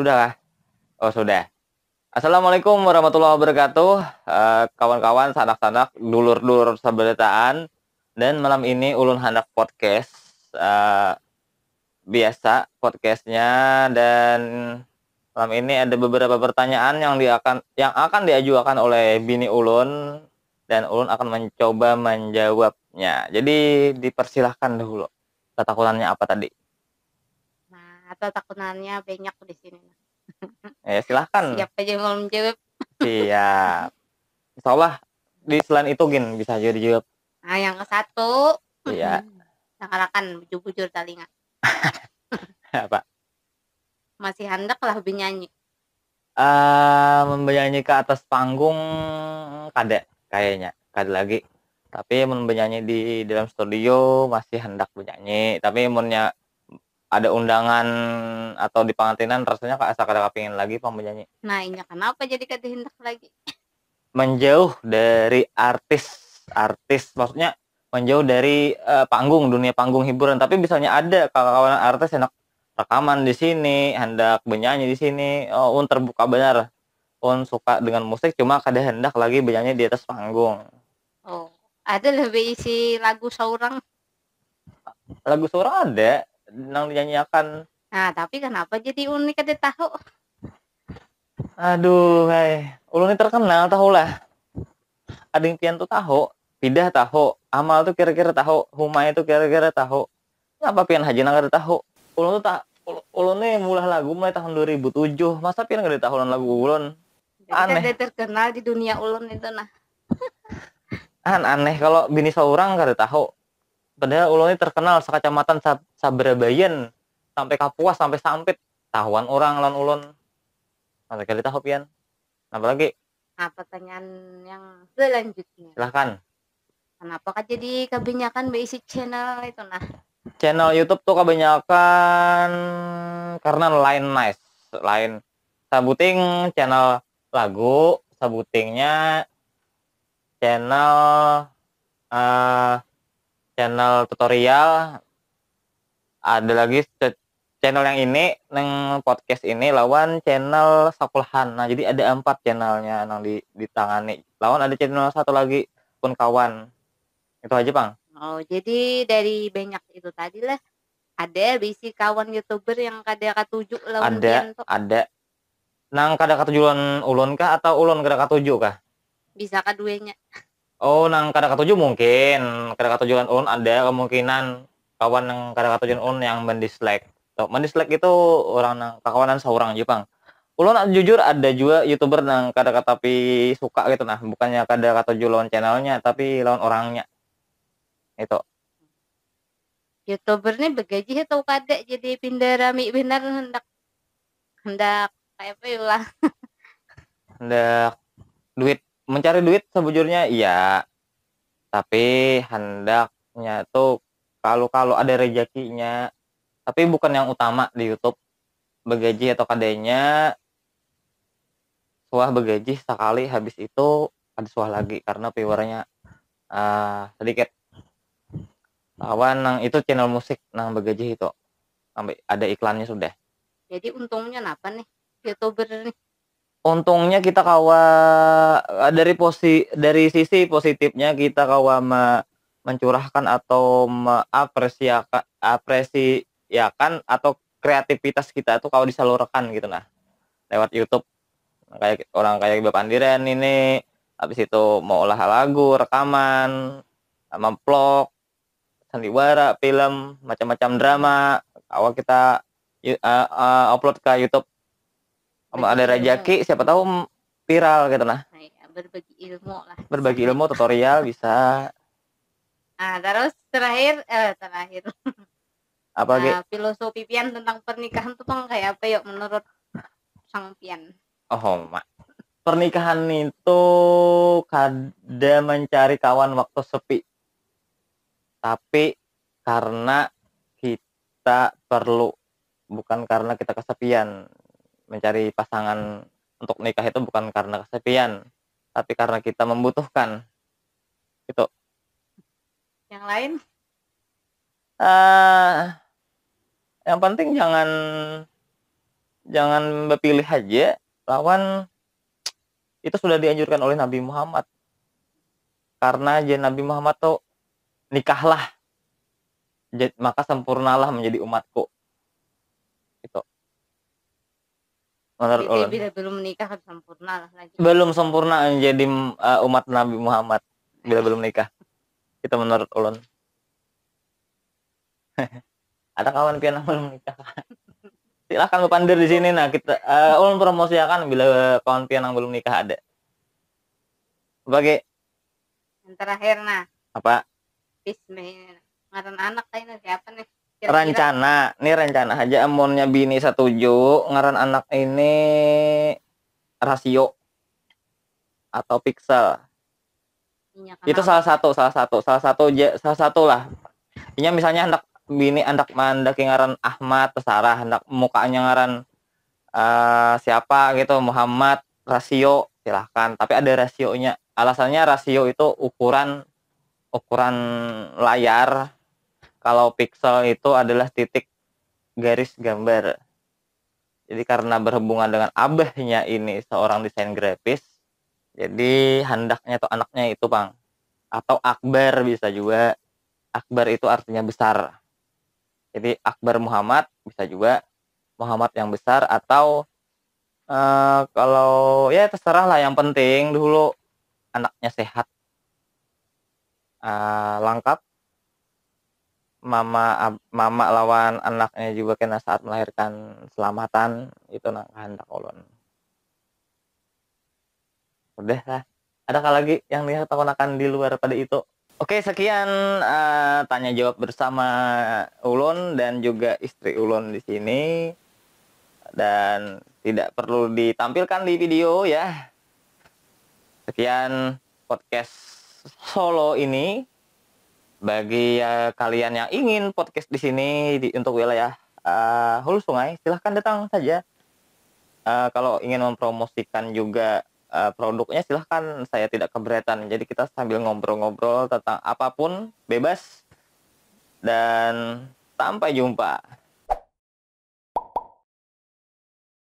Sudah kah? Oh sudah. Assalamualaikum warahmatullahi wabarakatuh, kawan-kawan, sanak-sanak, dulur-dulur sabarataan, dan malam ini ulun hendak podcast, biasa podcastnya, dan malam ini ada beberapa pertanyaan yang akan diajukan oleh bini ulun, dan ulun akan mencoba menjawabnya. Jadi dipersilahkan dahulu, ketakutannya apa tadi? Nah, atau takunannya banyak di sini. Silahkan. Siap aja mau menjawab. Siap. Insyaallah di selain itu Gin bisa jadi dijawab. Nah, yang ke satu, Iya. nakalakan bujur-bujur talinga. Apa? Masih hendak lah bernyanyi. Menyanyi ke atas panggung kada kayaknya, kada lagi. Tapi mun bernyanyi di dalam studio masih hendak bernyanyi, tapi munnya ada undangan atau di pangantinan rasanya asa kada kepingin lagi pang bernyanyi. Nah, ini kenapa jadi kada hendak lagi? Menjauh dari artis maksudnya menjauh dari dunia panggung hiburan, tapi misalnya ada kawan-kawan artis hendak rekaman di sini, hendak bernyanyi di sini, terbuka benar. Suka dengan musik cuma kada hendak lagi bernyanyi di atas panggung. Oh, ada lebih isi lagu seorang. Lagu seorang ada nang dinyanyiakan. Nah, tapi kenapa jadi unik kada tahu? Aduh, ulun ini terkenal tahu lah. Ada yang pian tuh tahu, pidah tahu, amal tuh kira-kira tahu, humay itu kira-kira tahu. Ngapa pian haji nang kada tahu? Ulun tuh ulun nih mulai lagu mulai tahun 2007. Masa pian kada tahu lagu ulun? Jadi kada Aneh. terkenal di dunia ulun itu nah. Aneh kalau bini seorang kada tahu. Padahal ulun ini terkenal sekacamatan Sabrabayan sampai Kapuas sampai Sampit. Tahuan orang lan ulun. Masa kali tahu pian. Apalagi? Nah, pertanyaan yang selanjutnya. Silahkan. Kenapa kan jadi kebanyakan berisi channel itu nah? Channel YouTube tuh kebanyakan karena lain nice. Lain sabuting channel lagu, sabutingnya channel uh, channel tutorial, ada lagi channel yang ini neng podcast ini lawan channel sekolahan. Nah jadi ada 4 channelnya nang ditangani lawan ada channel satu lagi pun kawan itu aja bang. Oh, jadi dari banyak itu tadi lah ada bisi kawan youtuber yang kada katuju lawan pian tuh. Ada nang kada katujuan ulun kah atau ulun kada katuju kah? Bisa kaduanya. Nang kada katuju mungkin kada katujuan ulun ada kemungkinan kawan yang kada katujuan ulun yang mendislike. Mendislike itu orang nang kawanan seorang aja bang. Ulun jujur ada juga youtuber nang kada tapi suka gitu nah, bukannya kada katuju lawan channelnya tapi lawan orangnya itu. Youtuber nih begaji atau kada jadi pindah rami benar hendak hendak kayak apa ya lah. Hendak mencari duit sebujurnya iya, tapi hendaknya tuh kalau ada rezekinya, tapi bukan yang utama di YouTube. Begaji atau kadenya suah begaji sekali habis itu ada suah lagi karena viewernya sedikit. Lawan nang itu channel musik nang begaji itu sampai ada iklannya sudah. Jadi untungnya apa nih youtuber nih? Untungnya kita kawa dari sisi positifnya kita kawa mencurahkan atau apresiakan atau kreativitas kita tuh kalau disalurkan gitu nah lewat YouTube. Kayak orang kayak Bapak Andiren ini habis itu mau olah lagu, rekaman, vlog, sandiwara, film, macam-macam drama. Awal kita upload ke YouTube. Ada rezeki siapa tahu viral gitu nah. Nah, ya, berbagi ilmu lah. Berbagi ilmu tutorial bisa. Nah, terus terakhir Apa lagi? filosofi pian tentang pernikahan tuh bang kayak apa yuk menurut sang pian? Oh, mak. Pernikahan itu kada mencari kawan waktu sepi. Tapi karena kita perlu, bukan karena kita kesepian. Mencari pasangan untuk nikah itu bukan karena kesepian, tapi karena kita membutuhkan. Itu. Yang lain? Uh, yang penting jangan berpilih aja lawan itu sudah dianjurkan oleh Nabi Muhammad. Karena aja Nabi Muhammad tuh nikahlah, maka sempurnalah menjadi umatku. Itu menurut Jadi ulun. bila belum menikah kan sempurna lah lagi. Belum sempurna menjadi umat Nabi Muhammad bila belum nikah. Itu menurut ulun. Ada kawan pian yang belum nikah. Silahkan berpandir di sini. Nah, kita ulun promosikan bila kawan pian yang belum nikah ada. Sebagai Yang terakhir nah, apa? ngaran anak kayaknya siapa nih? Kira-kira. Rencana aja amonnya bini setuju ngaran anak ini Rasio atau Pixel. Iya, Itu kenapa? salah satu lah. Ini misalnya hendak bini hendak mandaki ngaran Ahmad terserah, hendak mukanya ngaran siapa gitu Muhammad Rasio silahkan, tapi ada rasionya. Alasannya rasio itu ukuran layar. Kalau pixel itu adalah titik garis gambar. Jadi karena berhubungan dengan abahnya ini seorang desain grafis, jadi hendaknya tuh anaknya itu bang, atau akbar bisa juga. Akbar itu artinya besar. Jadi Akbar Muhammad bisa juga Muhammad yang besar, atau kalau ya terserah lah, yang penting dulu anaknya sehat, lengkap, mama lawan anaknya juga kena saat melahirkan selamatan, itu nah kehendak ulun. Udah lah. Adakah lagi yang ditakonakan di luar pada itu? Oke, sekian tanya jawab bersama ulun dan juga istri ulun di sini, dan tidak perlu ditampilkan di video ya. Sekian podcast solo ini. Bagi kalian yang ingin podcast di sini untuk wilayah Hulu Sungai, silahkan datang saja. Kalau ingin mempromosikan juga produknya, silahkan, saya tidak keberatan. Jadi kita sambil ngobrol-ngobrol tentang apapun, bebas. Dan sampai jumpa.